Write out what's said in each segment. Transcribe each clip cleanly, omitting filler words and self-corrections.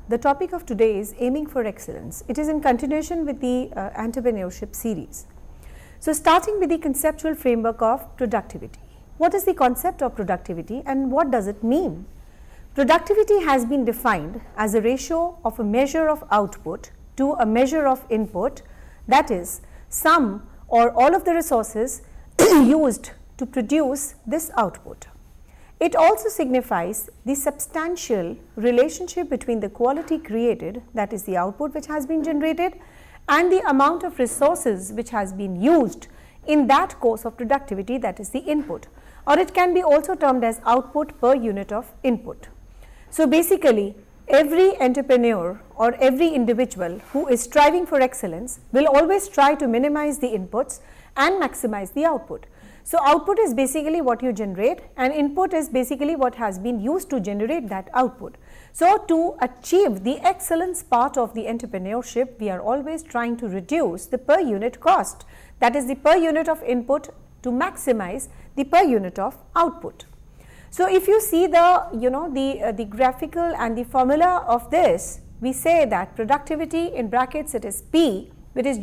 The topic of today is aiming for excellence. It is in continuation with the entrepreneurship series. So, starting with the conceptual framework of productivity. What is the concept of productivity and what does it mean? Productivity has been defined as a ratio of a measure of output to a measure of input, that is, some or all of the resources used to produce this output. It also signifies the substantial relationship between the quality created, that is the output which has been generated, and the amount of resources which has been used in that course of productivity, that is the input, or it can be also termed as output per unit of input. So, basically every entrepreneur or every individual who is striving for excellence will always try to minimize the inputs and maximize the output. So, output is basically what you generate and input is basically what has been used to generate that output. So, to achieve the excellence part of the entrepreneurship, we are always trying to reduce the per unit cost, that is the per unit of input to maximize the per unit of output. So, if you see the graphical and the formula of this, we say that productivity in brackets it is P, which is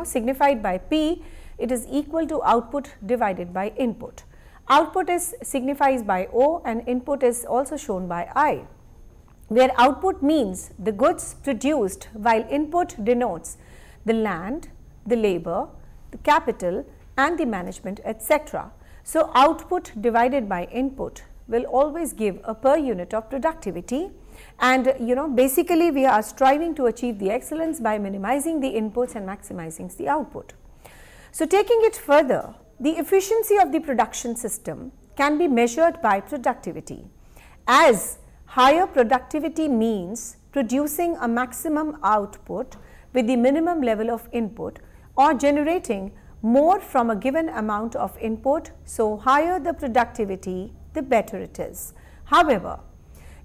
signified by P. It is equal to output divided by input. Output is signified by O and input is also shown by I, where output means the goods produced while input denotes the land, the labor, the capital and the management, etc. So, output divided by input will always give a per unit of productivity, and basically we are striving to achieve the excellence by minimizing the inputs and maximizing the output. So, taking it further, the efficiency of the production system can be measured by productivity, as higher productivity means producing a maximum output with the minimum level of input or generating more from a given amount of input. So, higher the productivity, the better it is. However,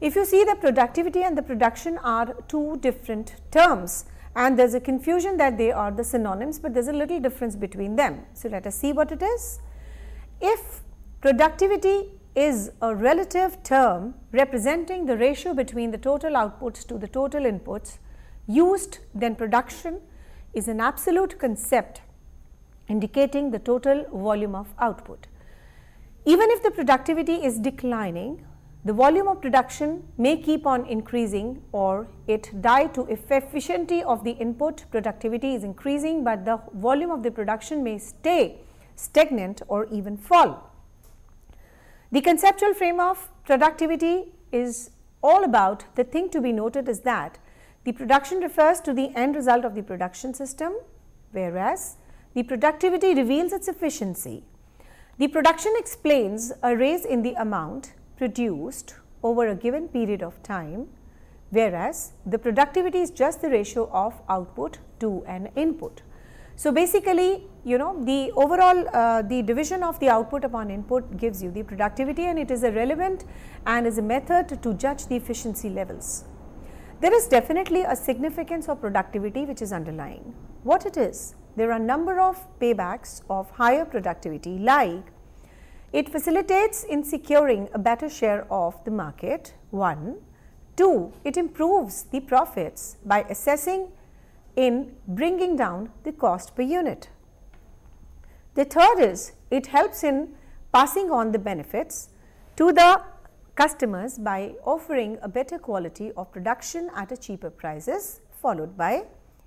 if you see the productivity and the production are two different terms, and there is a confusion that they are the synonyms, but there is a little difference between them. So, let us see what it is. If productivity is a relative term representing the ratio between the total outputs to the total inputs used, then production is an absolute concept indicating the total volume of output. Even if the productivity is declining, the volume of production may keep on increasing or it die to if efficiency of the input productivity is increasing, but the volume of the production may stay stagnant or even fall. The conceptual frame of productivity is all about the thing to be noted is that the production refers to the end result of the production system, whereas the productivity reveals its efficiency. The production explains a raise in the amount produced over a given period of time, whereas the productivity is just the ratio of output to an input. So, basically the overall the division of the output upon input gives you the productivity, and it is a relevant and is a method to judge the efficiency levels. There is definitely a significance of productivity which is underlying. What it is? There are a number of paybacks of higher productivity, like it facilitates in securing a better share of the market, 1. 2. It improves the profits by assessing in bringing down the cost per unit. The third is it helps in passing on the benefits to the customers by offering a better quality of production at a cheaper prices, followed by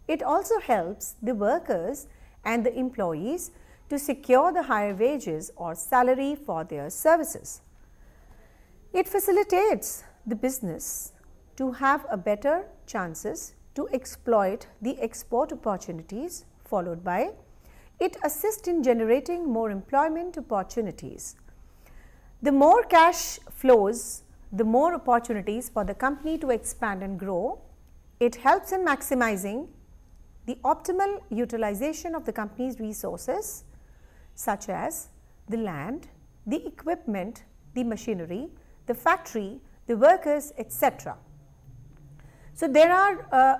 it also helps the workers and the employees to secure the higher wages or salary for their services. It facilitates the business to have a better chances to exploit the export opportunities, followed by it assists in generating more employment opportunities. The more cash flows, the more opportunities for the company to expand and grow. It helps in maximizing the optimal utilization of the company's resources, such as the land, the equipment, the machinery, the factory, the workers, etc. So, there are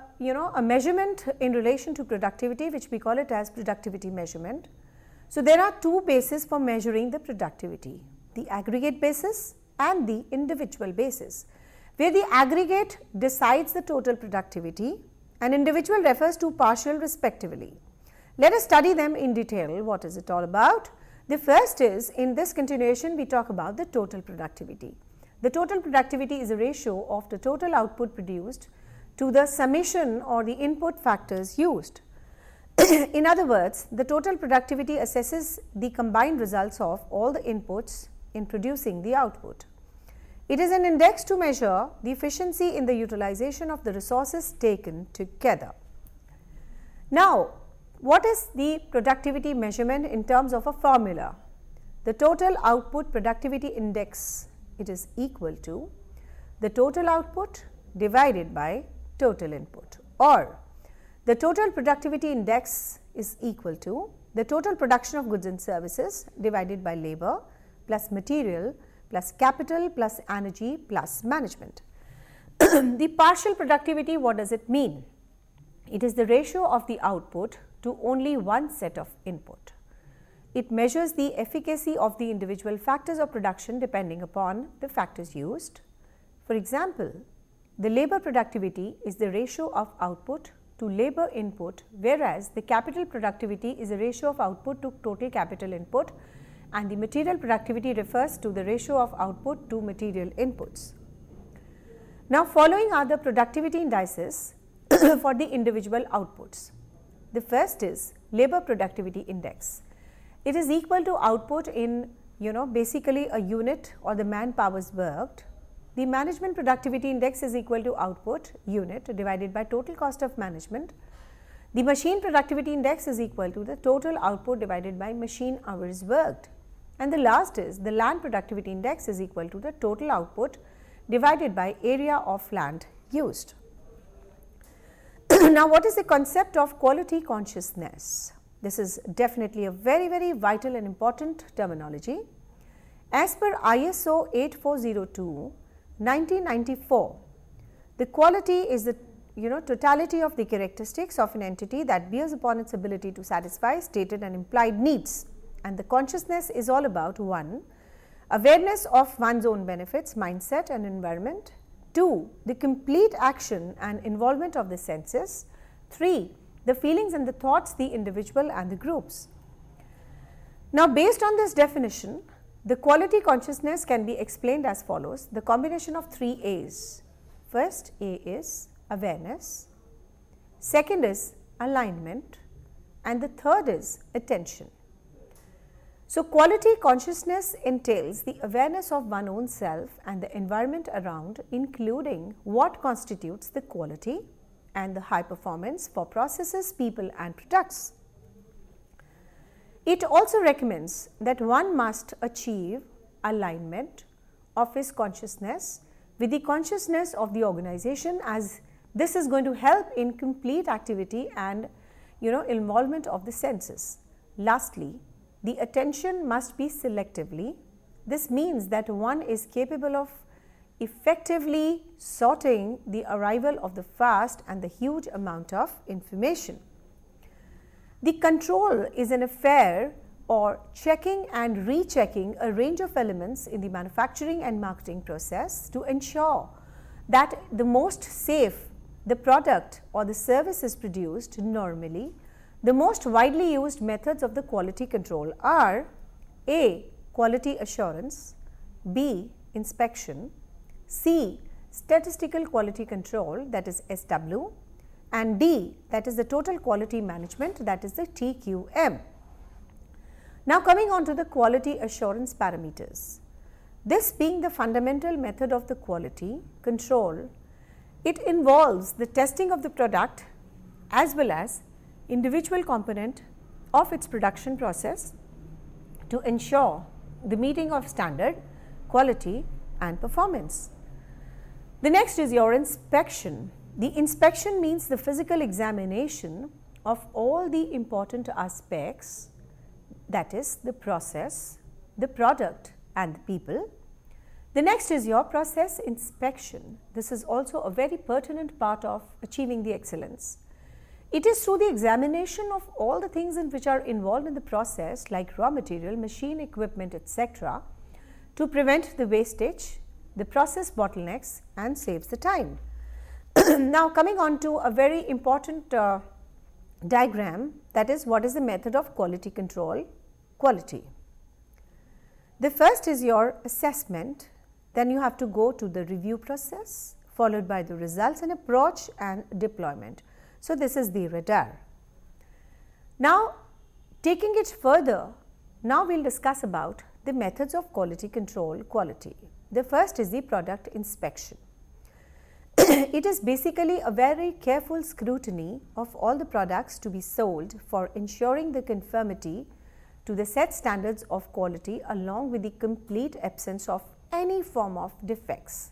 a measurement in relation to productivity, which we call it as productivity measurement. So, there are two bases for measuring the productivity, the aggregate basis and the individual basis. where the aggregate decides the total productivity and individual refers to partial respectively. Let us study them in detail. What is it all about? The first is, in this continuation we talk about the total productivity. The total productivity is a ratio of the total output produced to the summation or the input factors used. In other words, the total productivity assesses the combined results of all the inputs in producing the output. It is an index to measure the efficiency in the utilization of the resources taken together. Now, what is the productivity measurement in terms of a formula? The total output productivity index, it is equal to the total output divided by total input, or the total productivity index is equal to the total production of goods and services divided by labor plus material plus capital plus energy plus management. The partial productivity, what does it mean? It is the ratio of the output to only one set of input. It measures the efficacy of the individual factors of production depending upon the factors used. For example, the labor productivity is the ratio of output to labor input, whereas the capital productivity is a ratio of output to total capital input, and the material productivity refers to the ratio of output to material inputs. Now, following are the productivity indices for the individual outputs. The first is labor productivity index. It is equal to output in basically a unit or the man-hours worked. The management productivity index is equal to output unit divided by total cost of management. The machine productivity index is equal to the total output divided by machine hours worked. And the last is the land productivity index is equal to the total output divided by area of land used. Now, what is the concept of quality consciousness? This is definitely a very, very vital and important terminology. As per ISO 8402, 1994, the quality is the totality of the characteristics of an entity that bears upon its ability to satisfy stated and implied needs, and the consciousness is all about 1. Awareness of one's own benefits, mindset and environment. 2. The complete action and involvement of the senses. 3. The feelings and the thoughts, the individual and the groups. Now, based on this definition, the quality consciousness can be explained as follows: the combination of 3 A's. First A is awareness, second is alignment, and the third is attention. So, quality consciousness entails the awareness of one's own self and the environment around, including what constitutes the quality and the high performance for processes, people and products. It also recommends that one must achieve alignment of his consciousness with the consciousness of the organization, as this is going to help in complete activity and involvement of the senses. Lastly, the attention must be selectively. This means that one is capable of effectively sorting the arrival of the vast and the huge amount of information. The control is an affair or checking and rechecking a range of elements in the manufacturing and marketing process to ensure that the most safe the product or the service is produced normally. The most widely used methods of the quality control are A. Quality assurance, B. Inspection, C. Statistical quality control, that is SW, and D, that is the total quality management, that is the TQM. Now, coming on to the quality assurance parameters. This being the fundamental method of the quality control, it involves the testing of the product as well as individual component of its production process to ensure the meeting of standard, quality and performance. The next is your inspection. The inspection means the physical examination of all the important aspects, that is the process, the product and the people. The next is your process inspection. This is also a very pertinent part of achieving the excellence. It is through the examination of all the things in which are involved in the process, like raw material, machine, equipment, etc., to prevent the wastage, the process bottlenecks and saves the time. Now coming on to a very important diagram, that is, what is the method of quality control? Quality. The first is your assessment, then you have to go to the review process, followed by the results and approach and deployment. So this is the radar. Now taking it further, now we will discuss about the methods of quality control quality. The first is the product inspection. It is basically a very careful scrutiny of all the products to be sold for ensuring the conformity to the set standards of quality along with the complete absence of any form of defects.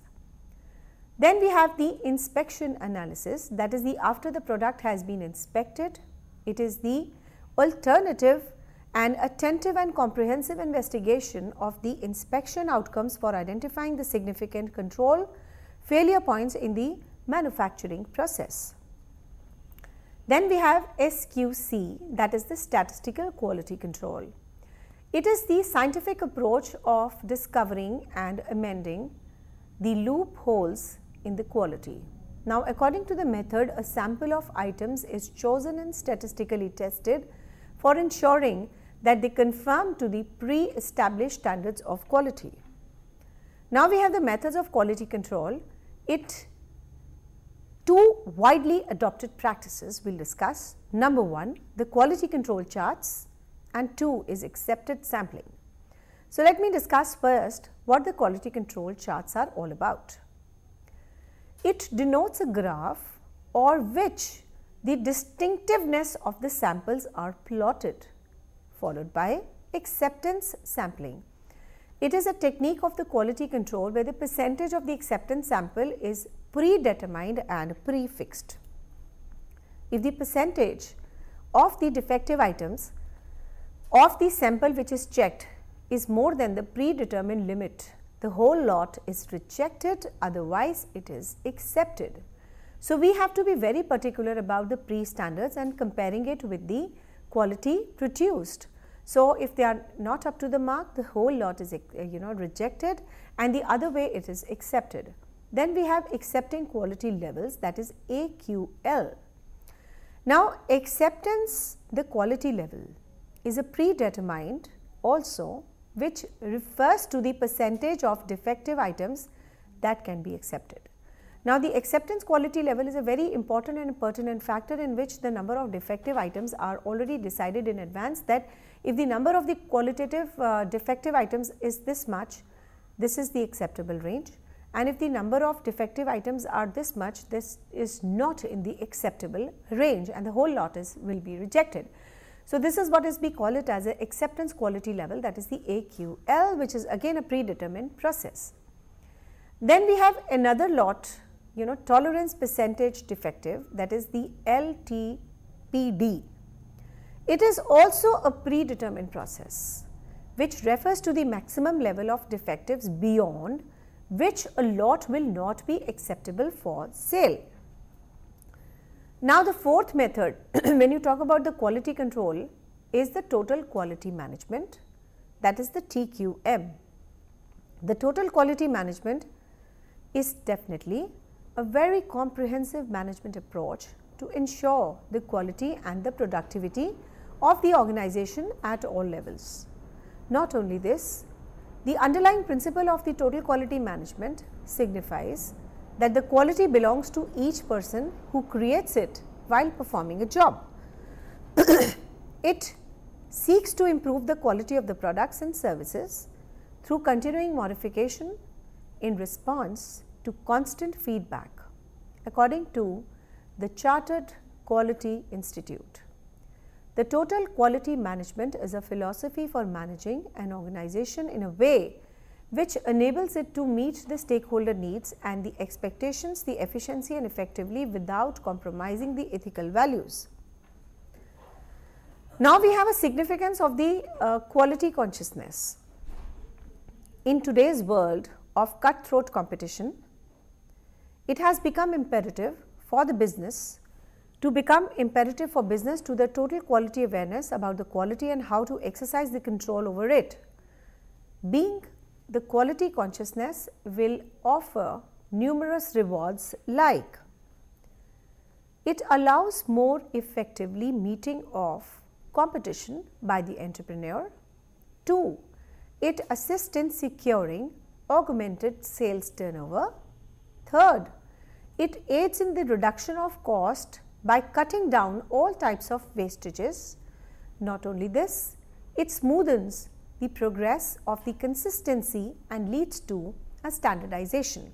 Then we have the inspection analysis, that is the after the product has been inspected, it is the alternative and attentive and comprehensive investigation of the inspection outcomes for identifying the significant control failure points in the manufacturing process. Then we have SQC, that is the statistical quality control. It is the scientific approach of discovering and amending the loopholes in the quality. Now according to the method, a sample of items is chosen and statistically tested for ensuring that they conform to the pre-established standards of quality. Now we have the methods of quality control. Two widely adopted practices we will discuss. Number 1, the quality control charts, and 2 is accepted sampling. So let me discuss first what the quality control charts are all about. It denotes a graph or which the distinctiveness of the samples are plotted, followed by acceptance sampling. It is a technique of the quality control where the percentage of the acceptance sample is predetermined and prefixed. If the percentage of the defective items of the sample which is checked is more than the predetermined limit, the whole lot is rejected, otherwise it is accepted. So we have to be very particular about the pre-standards and comparing it with the quality produced. So if they are not up to the mark, the whole lot is rejected, and the other way it is accepted. Then we have accepting quality levels, that is AQL. Now acceptance, the quality level, is a predetermined also, which refers to the percentage of defective items that can be accepted. Now the acceptance quality level is a very important and pertinent factor in which the number of defective items are already decided in advance, that if the number of the qualitative defective items is this much, this is the acceptable range, and if the number of defective items are this much, this is not in the acceptable range and the whole lot will be rejected. So this is what we call it as an acceptance quality level, that is the AQL, which is again a predetermined process. Then we have another lot, tolerance percentage defective, that is the LTPD. It is also a predetermined process which refers to the maximum level of defectives beyond which a lot will not be acceptable for sale. Now the fourth method when you talk about the quality control is the total quality management, that is the TQM. The total quality management is definitely a very comprehensive management approach to ensure the quality and the productivity of the organization at all levels. Not only this, the underlying principle of the total quality management signifies that the quality belongs to each person who creates it while performing a job. It seeks to improve the quality of the products and services through continuing modification in response to constant feedback, according to the Chartered Quality Institute. The total quality management is a philosophy for managing an organization in a way which enables it to meet the stakeholder needs and the expectations, the efficiency and effectively without compromising the ethical values. Now we have a significance of the quality consciousness. In today's world of cutthroat competition, it has become imperative for business to the total quality awareness about the quality and how to exercise the control over it. Being the quality consciousness will offer numerous rewards like it allows more effectively meeting of competition by the entrepreneur. 2. It assists in securing augmented sales turnover. 3rd, it aids in the reduction of cost by cutting down all types of wastages. Not only this, it smoothens the progress of the consistency and leads to a standardization.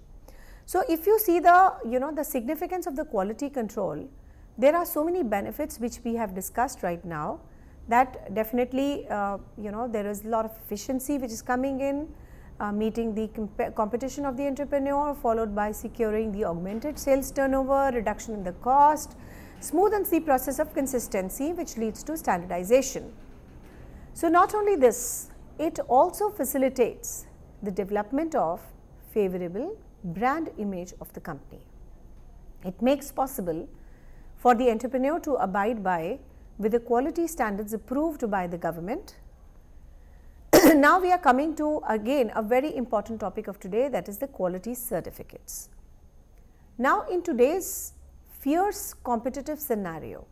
So, if you see the significance of the quality control, there are so many benefits which we have discussed right now, that definitely there is a lot of efficiency which is coming in, meeting the competition of the entrepreneur, followed by securing the augmented sales turnover, reduction in the cost, smoothens the process of consistency which leads to standardization. So, not only this, it also facilitates the development of favorable brand image of the company. It makes possible for the entrepreneur to abide by with the quality standards approved by the government. Now we are coming to again a very important topic of today, that is the quality certificates. Now in today's fierce competitive scenario,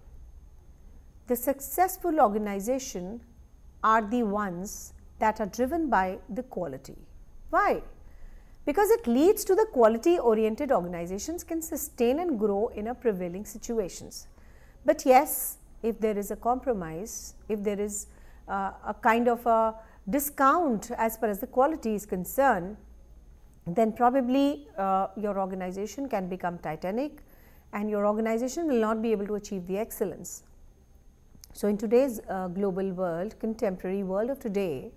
the successful organization are the ones that are driven by the quality. Why? Because it leads to the quality oriented organizations can sustain and grow in a prevailing situations. But yes, if there is a compromise, if there is a kind of a discount as far as the quality is concerned, then probably your organization can become titanic and your organization will not be able to achieve the excellence. So, in today's global world, contemporary world of today,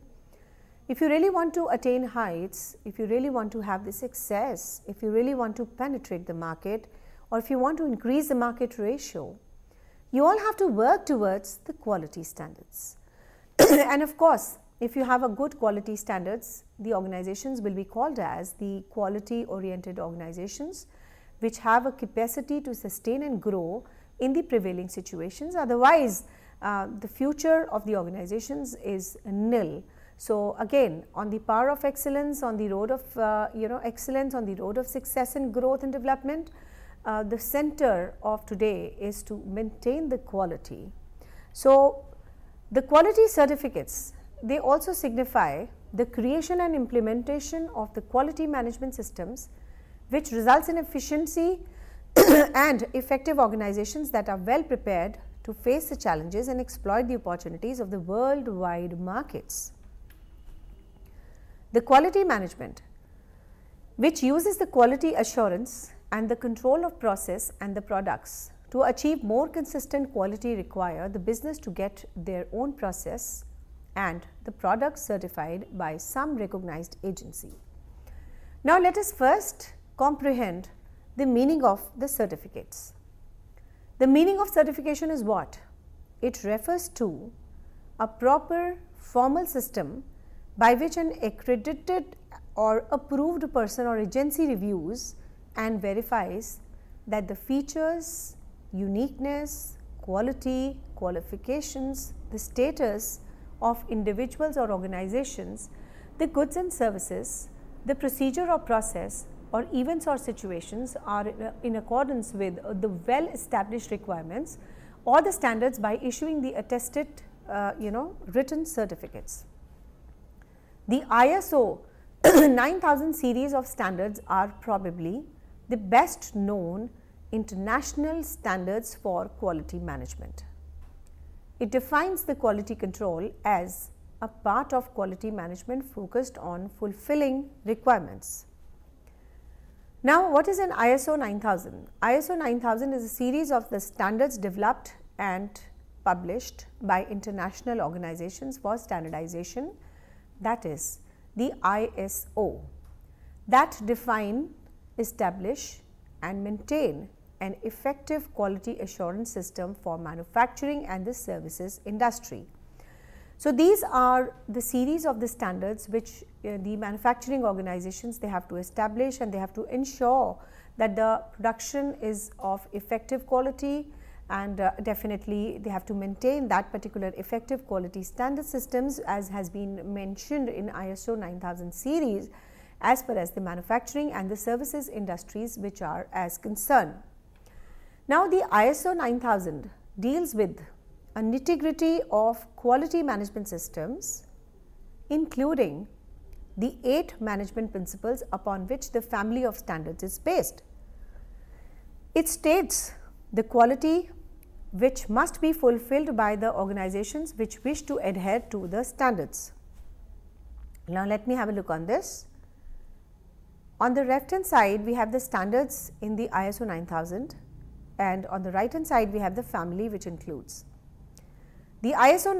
if you really want to attain heights, if you really want to have the success, if you really want to penetrate the market, or if you want to increase the market ratio, you all have to work towards the quality standards. And of course, if you have a good quality standards, the organizations will be called as the quality oriented organizations, which have a capacity to sustain and grow in the prevailing situations. Otherwise, the future of the organizations is nil. So, again, on the power of excellence, on the road of excellence, on the road of success and growth and development, the center of today is to maintain the quality. So, the quality certificates, they also signify the creation and implementation of the quality management systems, which results in efficiency and effective organizations that are well prepared to face the challenges and exploit the opportunities of the worldwide markets. The quality management, which uses the quality assurance and the control of process and the products to achieve more consistent quality, require the business to get their own process and the product certified by some recognized agency. Now, let us first comprehend the meaning of the certificates. The meaning of certification is what? It refers to a proper formal system by which an accredited or approved person or agency reviews and verifies that the features, uniqueness, quality, qualifications, the status of individuals or organizations, the goods and services, the procedure or process or events or situations are in accordance with the well established requirements or the standards by issuing the attested written certificates. The ISO 9000 series of standards are probably the best known international standards for quality management. It defines the quality control as a part of quality management focused on fulfilling requirements. Now, what is an ISO 9000? ISO 9000 is a series of the standards developed and published by international organizations for standardization, that is the ISO, that define, establish and maintain an effective quality assurance system for manufacturing and the services industry. So, these are the series of the standards which the manufacturing organizations, they have to establish and they have to ensure that the production is of effective quality and definitely they have to maintain that particular effective quality standard systems as has been mentioned in ISO 9000 series as far as the manufacturing and the services industries which are as concerned. Now, the ISO 9000 deals with a nitty-gritty of quality management systems, including the 8 management principles upon which the family of standards is based. It states the quality which must be fulfilled by the organizations which wish to adhere to the standards. Now, let me have a look on this. On the left hand side, we have the standards in the ISO 9000, and on the right hand side, we have the family which includes the ISO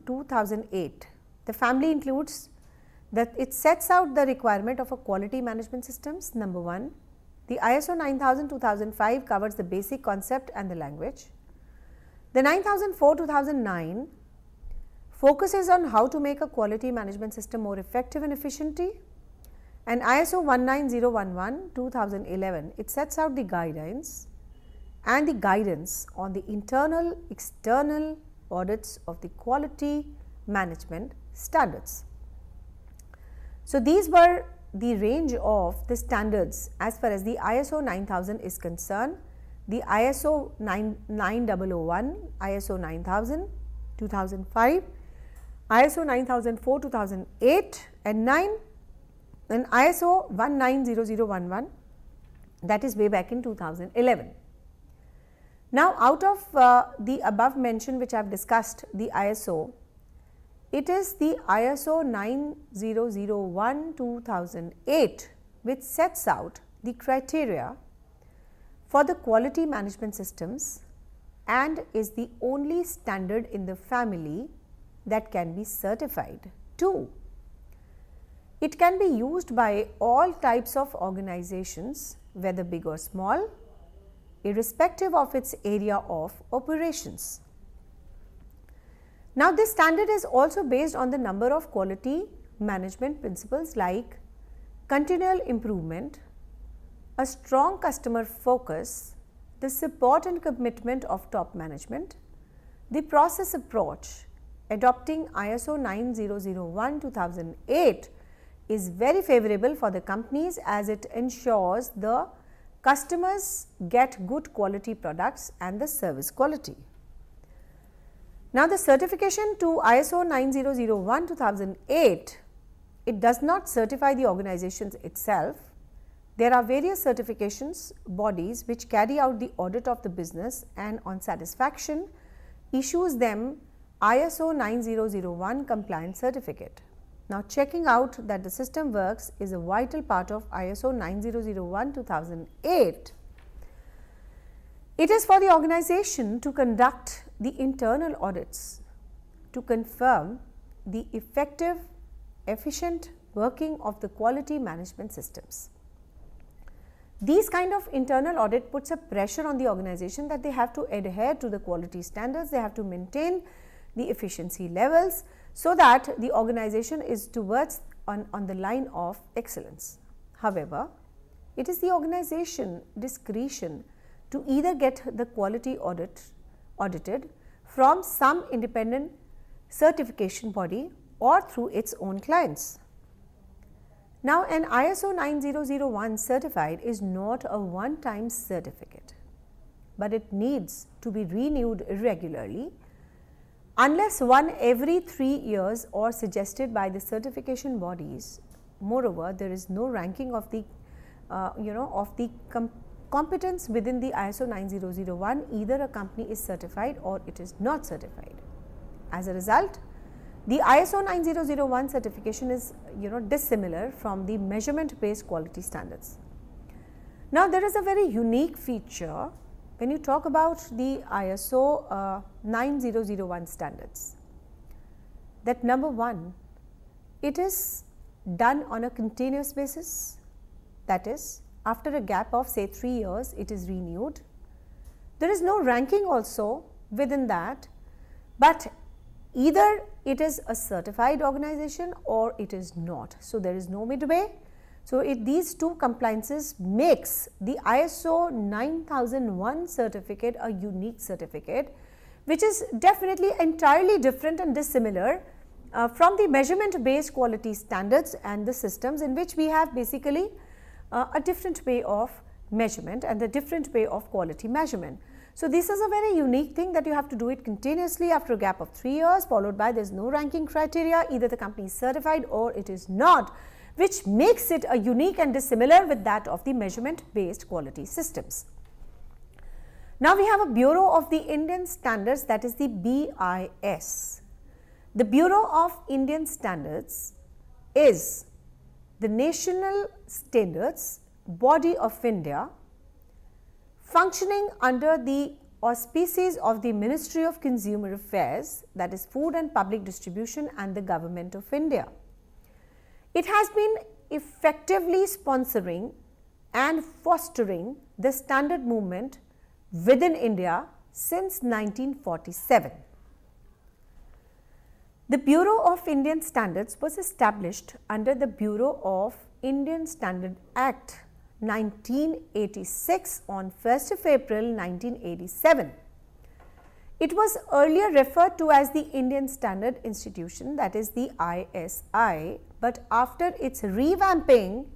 9001-2008. The family includes that it sets out the requirement of a quality management systems, number 1. The ISO 9000-2005 covers the basic concept and the language. The 9004-2009 focuses on how to make a quality management system more effective and efficient. And ISO 19011-2011, it sets out the guidelines and the guidance on the internal, external audits of the quality management standards. So, these were the range of the standards as far as the ISO 9000 is concerned. The ISO 9001, ISO 9000, 2005, ISO 9004-2008 and 9, and ISO 190011, that is way back in 2011. Now, out of the above mentioned which I have discussed, the ISO, it is the ISO 9001-2008 which sets out the criteria for the quality management systems and is the only standard in the family that can be certified too. It can be used by all types of organizations, whether big or small, irrespective of its area of operations. Now, this standard is also based on the number of quality management principles like continual improvement, a strong customer focus, the support and commitment of top management, the process approach. Adopting ISO 9001-2008 is very favorable for the companies as it ensures the customers get good quality products and the service quality. Now, the certification to ISO 9001-2008, it does not certify the organizations itself. There are various certifications bodies which carry out the audit of the business and on satisfaction issues them ISO 9001 compliance certificate. Now, checking out that the system works is a vital part of ISO 9001-2008. It is for the organization to conduct the internal audits to confirm the effective, efficient working of the quality management systems. These kind of internal audit puts a pressure on the organization that they have to adhere to the quality standards, they have to maintain the efficiency levels, so that the organization is towards on the line of excellence. However, it is the organization discretion to either get the quality audited from some independent certification body or through its own clients. Now, an ISO 9001 certified is not a one-time certificate, but it needs to be renewed regularly unless one every 3 years or suggested by the certification bodies. Moreover, there is no ranking of the competence within the ISO 9001, either a company is certified or it is not certified. As a result, the ISO 9001 certification is dissimilar from the measurement based quality standards. Now, there is a very unique feature when you talk about the ISO 9001 standards, that number 1, it is done on a continuous basis, that is after a gap of say 3 years it is renewed. There is no ranking also within that, but either it is a certified organization or it is not. So, there is no midway. So, these two compliances makes the ISO 9001 certificate a unique certificate, which is definitely entirely different and dissimilar from the measurement based quality standards and the systems in which we have basically a different way of measurement and a different way of quality measurement. So, this is a very unique thing that you have to do it continuously after a gap of 3 years, followed by there is no ranking criteria, either the company is certified or it is not, which makes it a unique and dissimilar with that of the measurement based quality systems. Now, we have a Bureau of the Indian Standards, that is the BIS. The Bureau of Indian Standards is the national standards body of India, functioning under the auspices of the Ministry of Consumer Affairs, that is Food and Public Distribution, and the Government of India. It has been effectively sponsoring and fostering the standard movement within India since 1947. The Bureau of Indian Standards was established under the Bureau of Indian Standard Act 1986 on 1st of April 1987. It was earlier referred to as the Indian Standard Institution, that is the ISI, but after its revamping,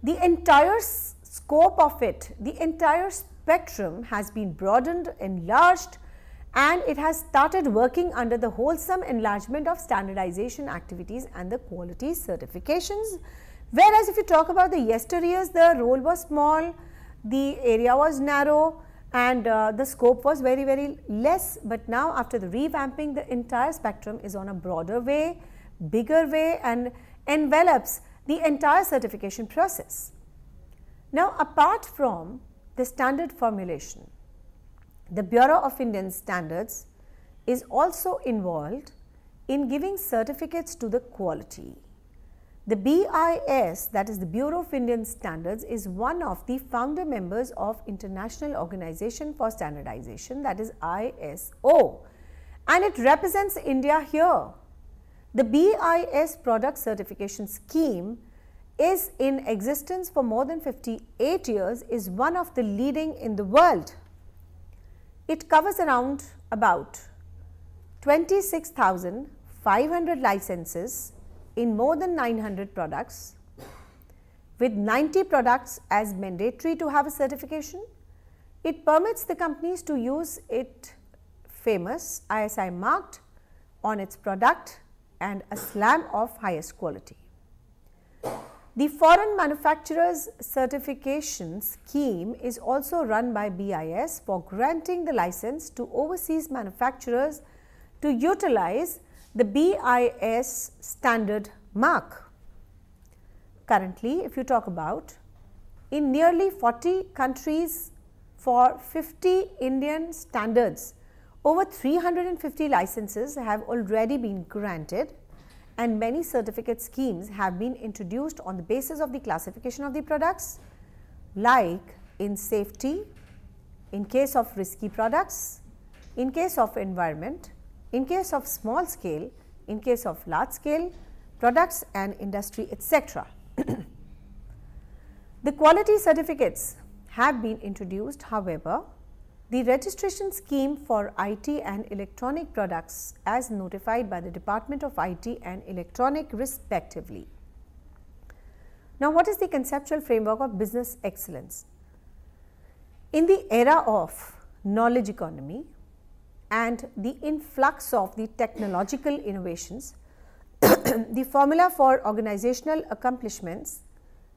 the entire scope of it, the entire spectrum has been broadened, enlarged, and it has started working under the wholesome enlargement of standardization activities and the quality certifications. Whereas, if you talk about the yesteryears, the role was small, the area was narrow, and the scope was very, very less. But now, after the revamping, the entire spectrum is on a broader way, bigger way, and envelops the entire certification process. Now, apart from the standard formulation, the Bureau of Indian Standards is also involved in giving certificates to the quality. The BIS, that is the Bureau of Indian Standards, is one of the founder members of International Organization for Standardization, that is ISO, and it represents India here. The BIS product certification scheme is in existence for more than 58 years, is one of the leading in the world. It covers around about 26,500 licenses in more than 900 products, with 90 products as mandatory to have a certification. It permits the companies to use it famous ISI marked on its product and a slam of highest quality. The Foreign Manufacturers Certification Scheme is also run by BIS for granting the license to overseas manufacturers to utilize the BIS standard mark. Currently, if you talk about, in nearly 40 countries for 50 Indian standards, over 350 licenses have already been granted, and many certificate schemes have been introduced on the basis of the classification of the products, like in safety, in case of risky products, in case of environment, in case of small scale, in case of large scale products and industry, etc. The quality certificates have been introduced. However, the registration scheme for IT and electronic products as notified by the Department of IT and Electronic respectively. Now, what is the conceptual framework of business excellence? In the era of knowledge economy and the influx of the technological innovations, the formula for organizational accomplishments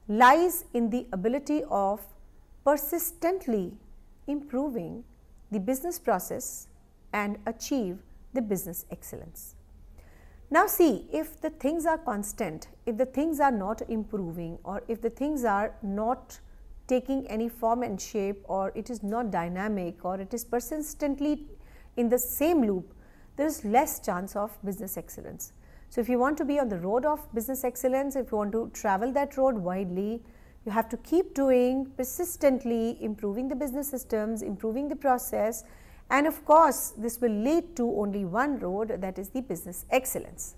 lies in the ability of persistently improving the business process and achieve the business excellence. Now, see, if the things are constant, if the things are not improving, or if the things are not taking any form and shape, or it is not dynamic, or it is persistently in the same loop, there is less chance of business excellence. So, if you want to be on the road of business excellence, if you want to travel that road widely, you have to keep doing, persistently improving the business systems, improving the process, and of course, this will lead to only one road, that is the business excellence.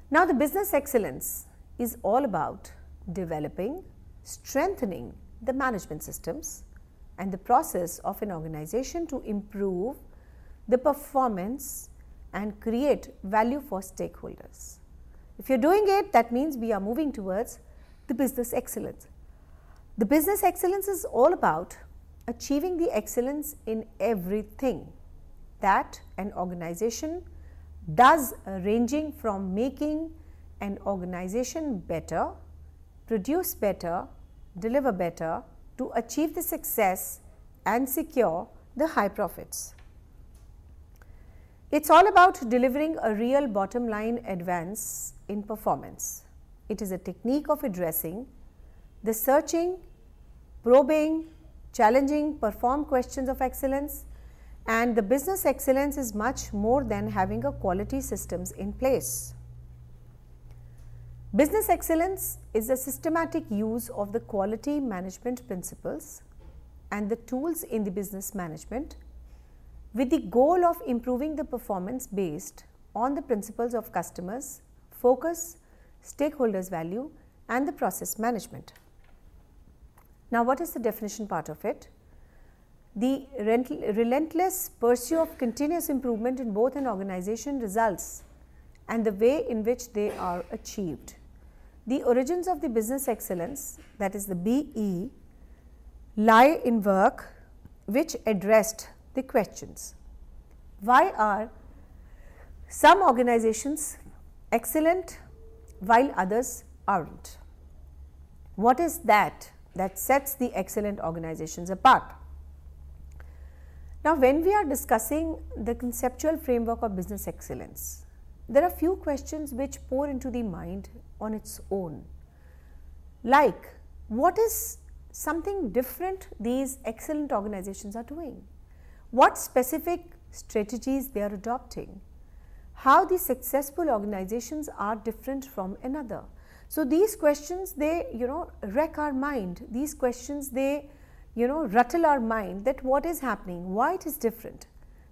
Now, the business excellence is all about developing, strengthening the management systems and the process of an organization to improve the performance and create value for stakeholders. If you're doing it, that means we are moving towards the business excellence. The business excellence is all about achieving the excellence in everything that an organization does, ranging from making an organization better, produce better, deliver better, to achieve the success and secure the high profits. It's all about delivering a real bottom line advance in performance. It is a technique of addressing the searching, probing, challenging, perform questions of excellence, and the business excellence is much more than having a quality systems in place. Business excellence is a systematic use of the quality management principles and the tools in the business management with the goal of improving the performance based on the principles of customers, focus, stakeholders' value, and the process management. Now, what is the definition part of it? The relentless pursuit of continuous improvement in both an organization results and the way in which they are achieved. The origins of the business excellence, that is the BE, lie in work which addressed the questions: why are some organizations excellent while others aren't? What is that sets the excellent organizations apart? Now, when we are discussing the conceptual framework of business excellence, there are few questions which pour into the mind on its own, like what is something different these excellent organizations are doing, what specific strategies they are adopting, how the successful organizations are different from another. So these questions, they wreck our mind. These questions, they rattle our mind that what is happening, why it is different.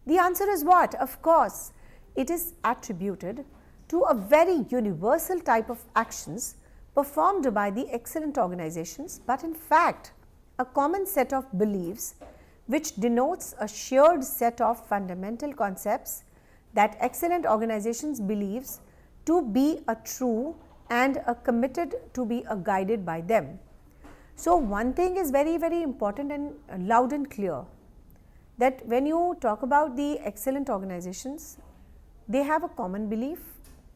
The answer is what? Of course, it is attributed to a very universal type of actions performed by the excellent organizations, but in fact a common set of beliefs which denotes a shared set of fundamental concepts that excellent organizations believes to be a true and are committed to be guided by them. So one thing is very, very important and loud and clear, that when you talk about the excellent organizations, they have a common belief,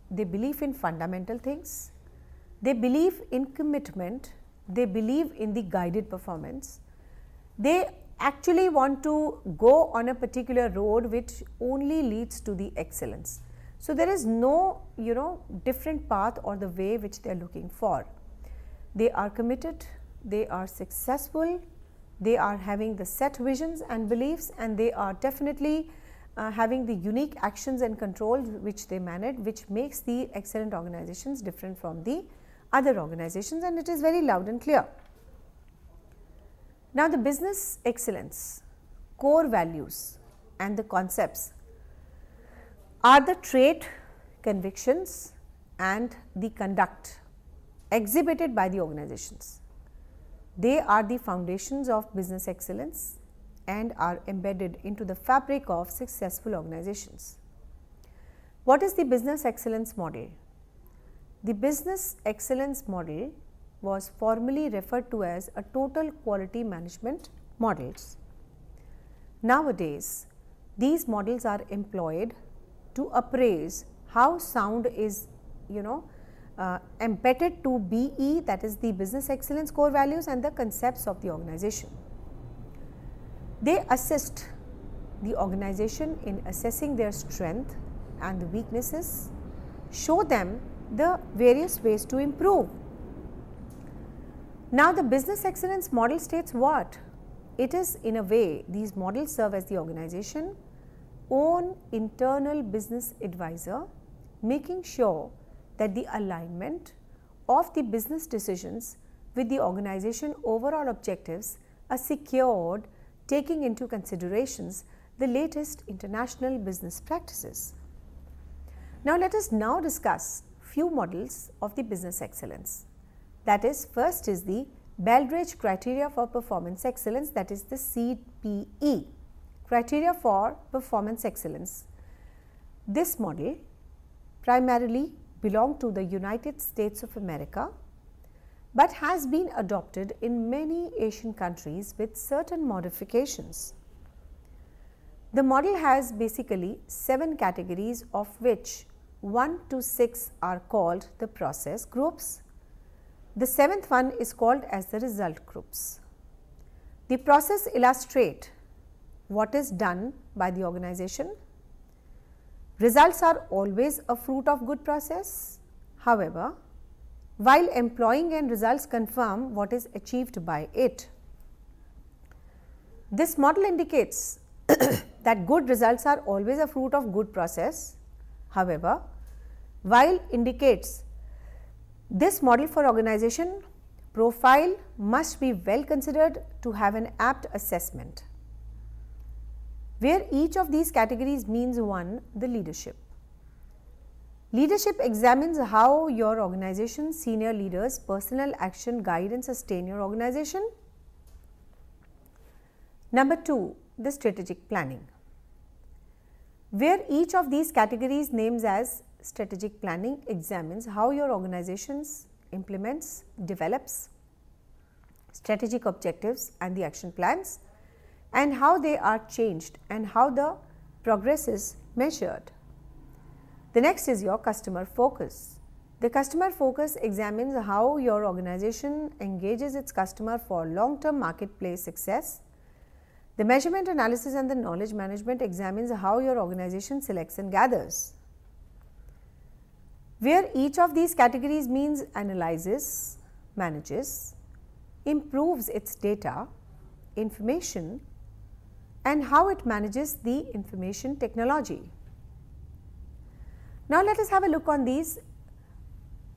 they believe in fundamental things, they believe in commitment, they believe in the guided performance, they actually want to go on a particular road which only leads to the excellence. So there is no different path or the way which they are looking for. They are committed, they are successful, they are having the set visions and beliefs, and they are definitely having the unique actions and controls which they manage, which makes the excellent organizations different from the other organizations, and it is very loud and clear. Now, the business excellence, core values and the concepts are the trait, convictions and the conduct exhibited by the organizations. They are the foundations of business excellence and are embedded into the fabric of successful organizations. What is the business excellence model? The business excellence model was formerly referred to as a total quality management models. Nowadays, these models are employed to appraise how sound is embedded to BE, that is the business excellence core values and the concepts of the organization. They assist the organization in assessing their strength and the weaknesses, show them the various ways to improve. Now, the business excellence model states what? It is, in a way, these models serve as the organization own internal business advisor, making sure that the alignment of the business decisions with the organization overall objectives are secured, taking into considerations the latest international business practices. Now, let us now discuss few models of the business excellence. That is, first is the Baldrige criteria for performance excellence, that is the CPE, criteria for performance excellence. This model primarily belonged to the United States of America, but has been adopted in many Asian countries with certain modifications. The model has basically 7 categories, of which 1 to 6 are called the process groups. The 7th one is called as the result groups. The process illustrate what is done by the organization. Results are always a fruit of good process. However, while employing and results confirm what is achieved by it. This model indicates that good results are always a fruit of good process. However, while indicates this model for organization profile must be well considered to have an apt assessment, where each of these categories means one, the leadership. Leadership examines how your organization's senior leaders' personal action guide and sustain your organization. Number 2, the strategic planning, where each of these categories names as strategic planning examines how your organization implements, develops strategic objectives and the action plans, and how they are changed and how the progress is measured. The next is your customer focus. The customer focus examines how your organization engages its customer for long-term marketplace success. The measurement analysis and the knowledge management examines how your organization selects and gathers, where each of these categories means analyzes, manages, improves its data, information, and how it manages the information technology. Now, let us have a look on these.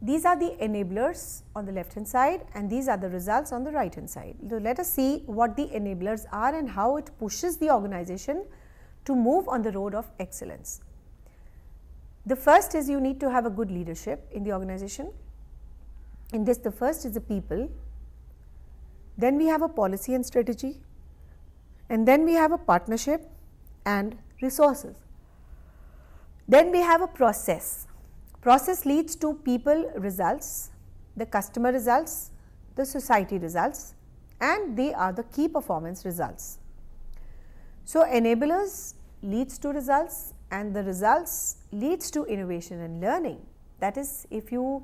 These are the enablers on the left hand side and these are the results on the right hand side. So, let us see what the enablers are and how it pushes the organization to move on the road of excellence. The first is you need to have a good leadership in the organization. In this, the first is the people, then we have a policy and strategy, and then we have a partnership and resources. Then we have a process. Process leads to people results, the customer results, the society results, and they are the key performance results. So, enablers leads to results and the results leads to innovation and learning. That is, if you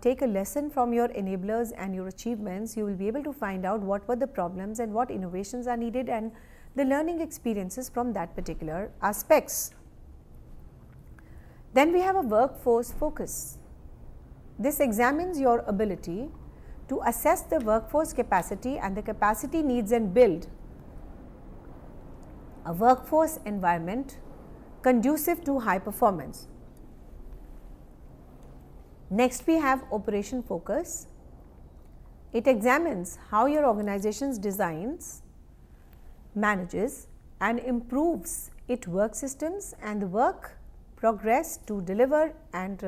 take a lesson from your enablers and your achievements, you will be able to find out what were the problems and what innovations are needed and the learning experiences from that particular aspects. Then we have a workforce focus. This examines your ability to assess the workforce capacity and the capacity needs and build a workforce environment conducive to high performance. Next, we have operation focus. It examines how your organization designs, manages and improves its work systems and the work progress to deliver and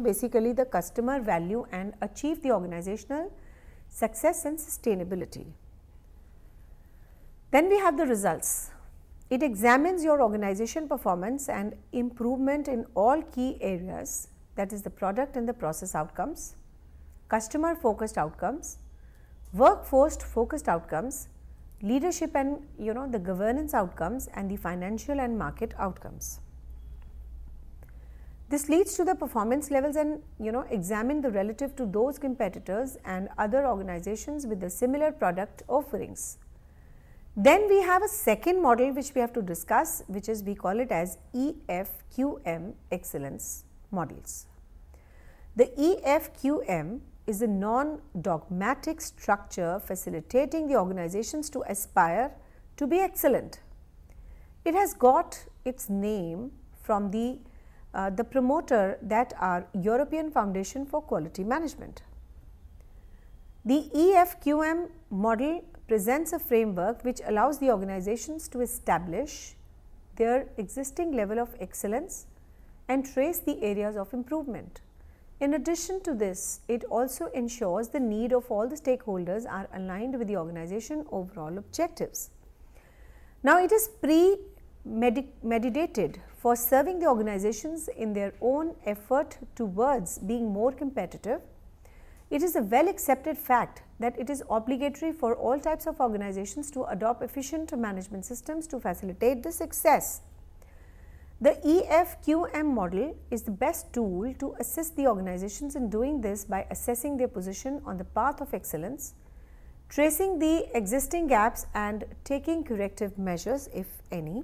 basically the customer value and achieve the organizational success and sustainability. Then we have the results. It examines your organization performance and improvement in all key areas, that is the product and the process outcomes, customer focused outcomes, workforce focused outcomes, leadership and the governance outcomes, and the financial and market outcomes. This leads to the performance levels and examine the relative to those competitors and other organizations with the similar product offerings. Then we have a second model which we have to discuss, which is we call it as EFQM excellence models. The EFQM is a non-dogmatic structure facilitating the organizations to aspire to be excellent. It has got its name from the promoter, that are European Foundation for Quality Management. The EFQM model presents a framework which allows the organizations to establish their existing level of excellence and trace the areas of improvement. In addition to this, it also ensures the need of all the stakeholders are aligned with the organization overall objectives. Now, it is premeditated for serving the organizations in their own effort towards being more competitive. It is a well accepted fact that it is obligatory for all types of organizations to adopt efficient management systems to facilitate the success. The EFQM model is the best tool to assist the organizations in doing this by assessing their position on the path of excellence, tracing the existing gaps and taking corrective measures if any.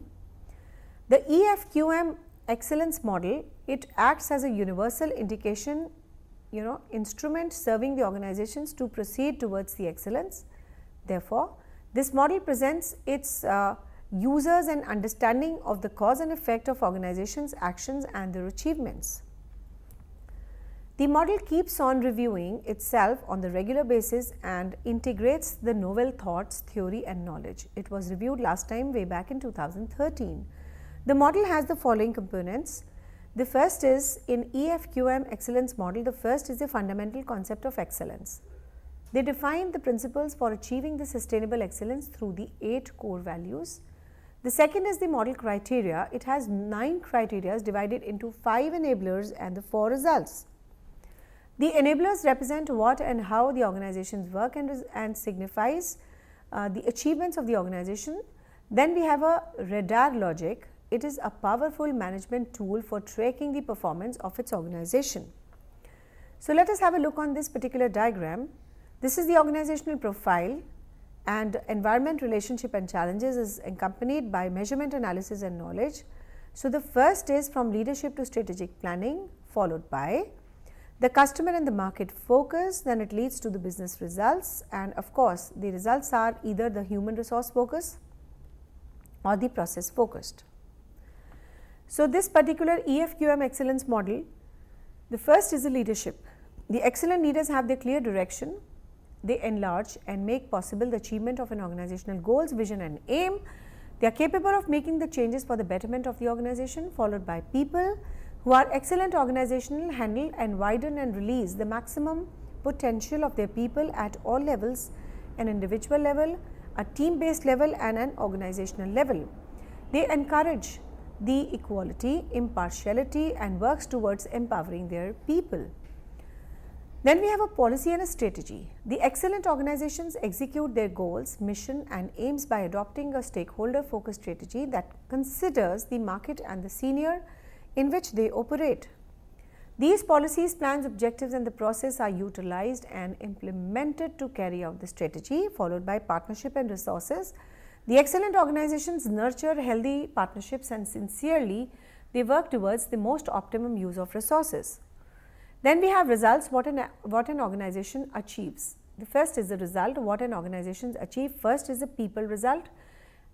The EFQM excellence model, it acts as a universal indication instrument serving the organizations to proceed towards the excellence. Therefore, this model presents its users an understanding of the cause and effect of organizations' actions and their achievements. The model keeps on reviewing itself on the regular basis and integrates the novel thoughts, theory and knowledge. It was reviewed last time way back in 2013. The model has the following components. The first is in EFQM excellence model, the first is the fundamental concept of excellence. They define the principles for achieving the sustainable excellence through the 8 core values. The second is the model criteria. It has 9 criteria divided into 5 enablers and the 4 results. The enablers represent what and how the organizations work and signifies the achievements of the organization. Then we have a radar logic. It is a powerful management tool for tracking the performance of its organization. So, let us have a look on this particular diagram. This is the organizational profile, and environment, relationship and challenges is accompanied by measurement, analysis and knowledge. So, the first is from leadership to strategic planning, followed by the customer and the market focus, then it leads to the business results, and of course, the results are either the human resource focus or the process focused. So, this particular EFQM excellence model, the first is the leadership. The excellent leaders have their clear direction. They enlarge and make possible the achievement of an organizational goals, vision and aim. They are capable of making the changes for the betterment of the organization, followed by people who are excellent organizational, handle and widen and release the maximum potential of their people at all levels, an individual level, a team based level and an organizational level. They encourage the equality, impartiality and works towards empowering their people. Then we have a policy and a strategy. The excellent organizations execute their goals, mission and aims by adopting a stakeholder focused strategy that considers the market and the senior in which they operate. These policies, plans, objectives and the process are utilized and implemented to carry out the strategy, followed by partnership and resources. The excellent organizations nurture healthy partnerships and sincerely they work towards the most optimum use of resources. Then we have results, what an organization achieves. The first is the result, what an organization achieves. First is the people result.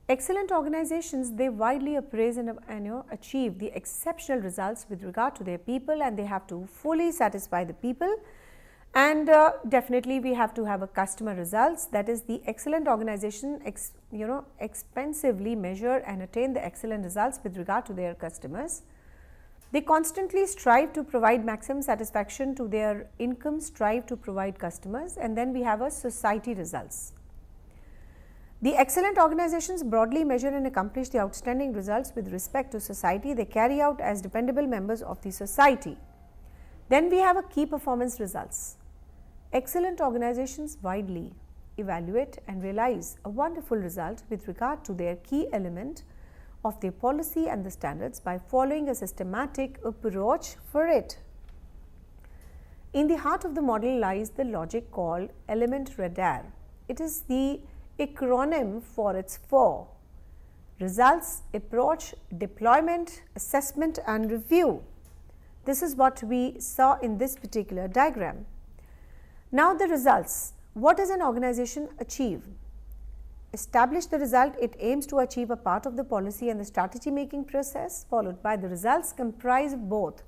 Excellent organizations, they widely appraise and achieve the exceptional results with regard to their people, and they have to fully satisfy the people. And definitely we have to have a customer results, that is the excellent organization expensively measure and attain the excellent results with regard to their customers. They constantly strive to provide maximum satisfaction to their income, strive to provide customers, and then we have a society results. The excellent organizations broadly measure and accomplish the outstanding results with respect to society they carry out as dependable members of the society. Then we have a key performance results. Excellent organizations widely evaluate and realize a wonderful result with regard to their key element of their policy and the standards by following a systematic approach for it. In the heart of the model lies the logic called element radar. It is the acronym for its 4 results, approach, deployment, assessment and review. This is what we saw in this particular diagram. Now the results. What does an organization achieve? Establish the result. It aims to achieve a part of the policy and the strategy making process, followed by the results comprise of both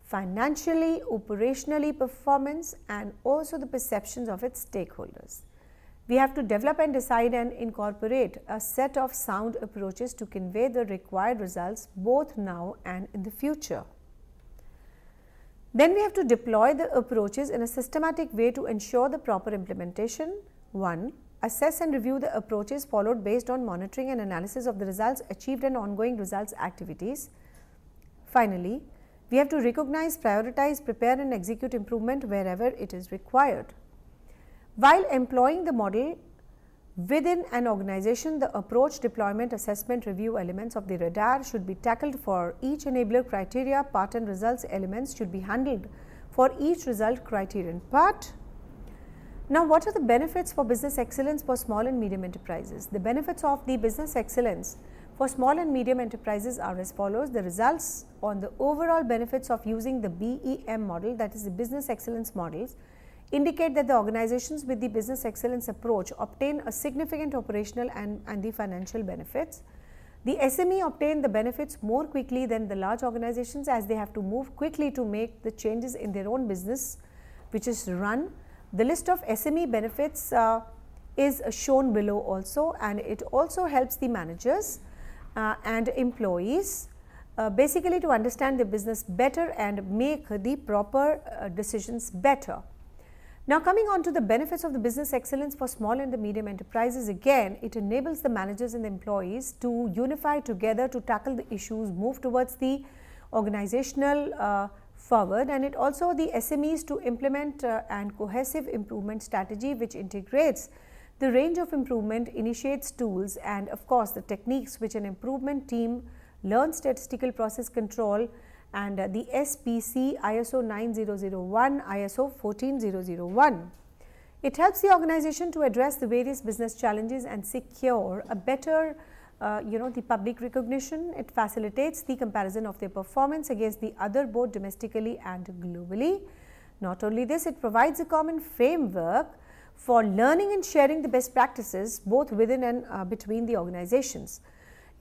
financially, operationally performance and also the perceptions of its stakeholders. We have to develop and decide and incorporate a set of sound approaches to convey the required results both now and in the future. Then we have to deploy the approaches in a systematic way to ensure the proper implementation. 1. Assess and review the approaches followed based on monitoring and analysis of the results achieved and ongoing results activities. Finally, we have to recognize, prioritize, prepare and execute improvement wherever it is required. While employing the model within an organization, the approach, deployment, assessment, review elements of the radar should be tackled for each enabler criteria. Part and results elements should be handled for each result criterion part. Now, what are the benefits for business excellence for small and medium enterprises? The benefits of the business excellence for small and medium enterprises are as follows. The results on the overall benefits of using the BEM model, that is the business excellence models, indicate that the organizations with the business excellence approach obtain a significant operational and the financial benefits. The SME obtain the benefits more quickly than the large organizations, as they have to move quickly to make the changes in their own business which is run. The list of SME benefits is shown below also, and it also helps the managers and employees basically to understand the business better and make the proper decisions better. Now, coming on to the benefits of the business excellence for small and the medium enterprises, again it enables the managers and the employees to unify together to tackle the issues, move towards the organizational forward, and it also the SMEs to implement and cohesive improvement strategy which integrates the range of improvement, initiates tools and of course the techniques which an improvement team learns, statistical process control and the SPC, ISO 9001, ISO 14001. It helps the organization to address the various business challenges and secure a better the public recognition. It facilitates the comparison of their performance against the other both domestically and globally. Not only this, it provides a common framework for learning and sharing the best practices both within and between the organizations.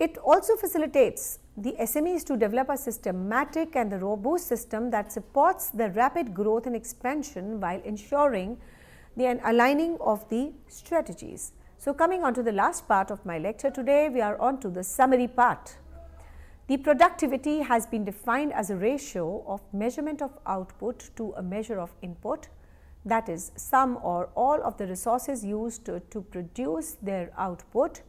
It also facilitates the SMEs to develop a systematic and the robust system that supports the rapid growth and expansion while ensuring the aligning of the strategies. So, coming on to the last part of my lecture today, we are on to the summary part. The productivity has been defined as a ratio of measurement of output to a measure of input, that is sum or all of the resources used to produce their output,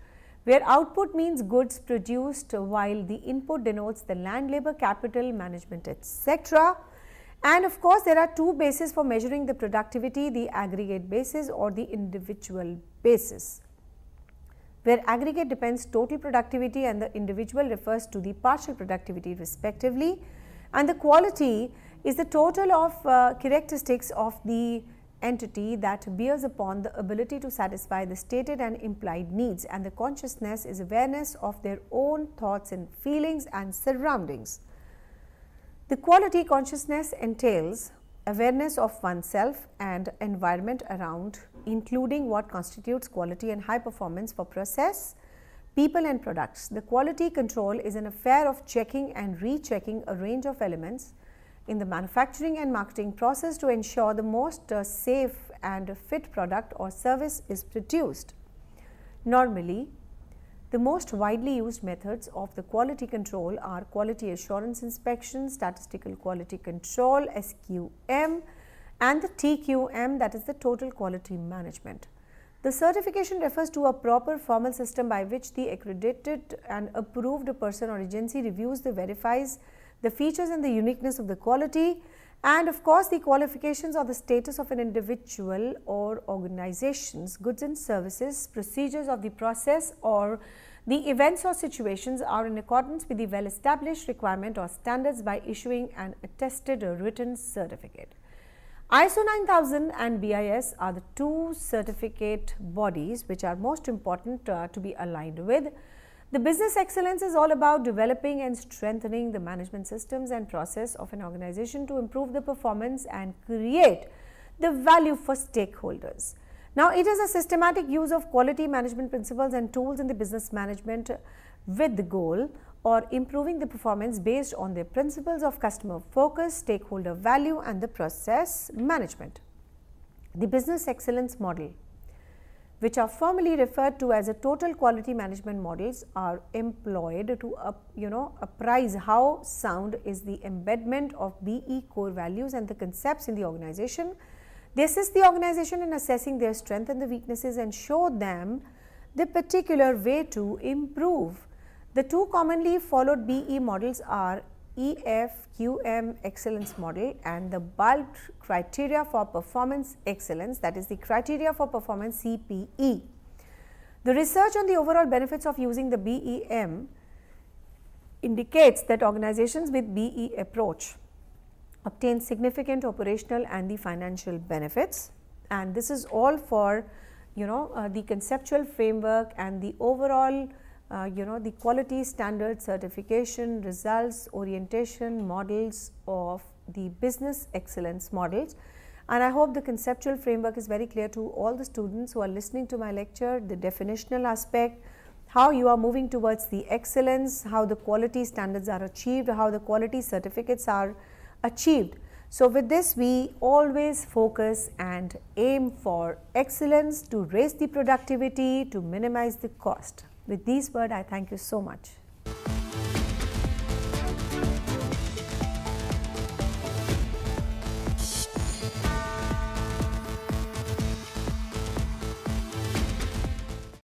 where output means goods produced while the input denotes the land, labor, capital, management, etc. And of course, there are two bases for measuring the productivity, the aggregate basis or the individual basis, where aggregate depends total productivity and the individual refers to the partial productivity respectively, and the quality is the total of characteristics of the entity that bears upon the ability to satisfy the stated and implied needs, and the consciousness is awareness of their own thoughts and feelings and surroundings. The quality consciousness entails awareness of oneself and environment around, including what constitutes quality and high performance for process, people and products. The quality control is an affair of checking and rechecking a range of elements in the manufacturing and marketing process to ensure the most safe and fit product or service is produced. Normally, the most widely used methods of the quality control are quality assurance inspection, statistical quality control, SQM, and the TQM, that is the total quality management. The certification refers to a proper formal system by which the accredited and approved person or agency reviews the verifies the features and the uniqueness of the quality, and of course the qualifications or the status of an individual or organization's goods and services, procedures of the process or the events or situations are in accordance with the well established requirement or standards by issuing an attested or written certificate. ISO 9000 and BIS are the two certificate bodies which are most important to be aligned with. The business excellence is all about developing and strengthening the management systems and process of an organization to improve the performance and create the value for stakeholders. Now, it is a systematic use of quality management principles and tools in the business management with the goal or improving the performance based on the principles of customer focus, stakeholder value and the process management. The business excellence model, which are formally referred to as a total quality management models, are employed to apprise how sound is the embedment of BE core values and the concepts in the organization. They assist the organization in assessing their strengths and the weaknesses and show them the particular way to improve. The two commonly followed BE models are EFQM excellence model and the Baldrige criteria for performance excellence, that is the criteria for performance CPE. The research on the overall benefits of using the BEM indicates that organizations with BE approach obtain significant operational and the financial benefits, and this is all for the conceptual framework and the overall the quality standard certification results orientation models of the business excellence models. And I hope the conceptual framework is very clear to all the students who are listening to my lecture, the definitional aspect, how you are moving towards the excellence, how the quality standards are achieved, how the quality certificates are achieved. So with this, we always focus and aim for excellence to raise the productivity, to minimize the cost. With these words, I thank you so much.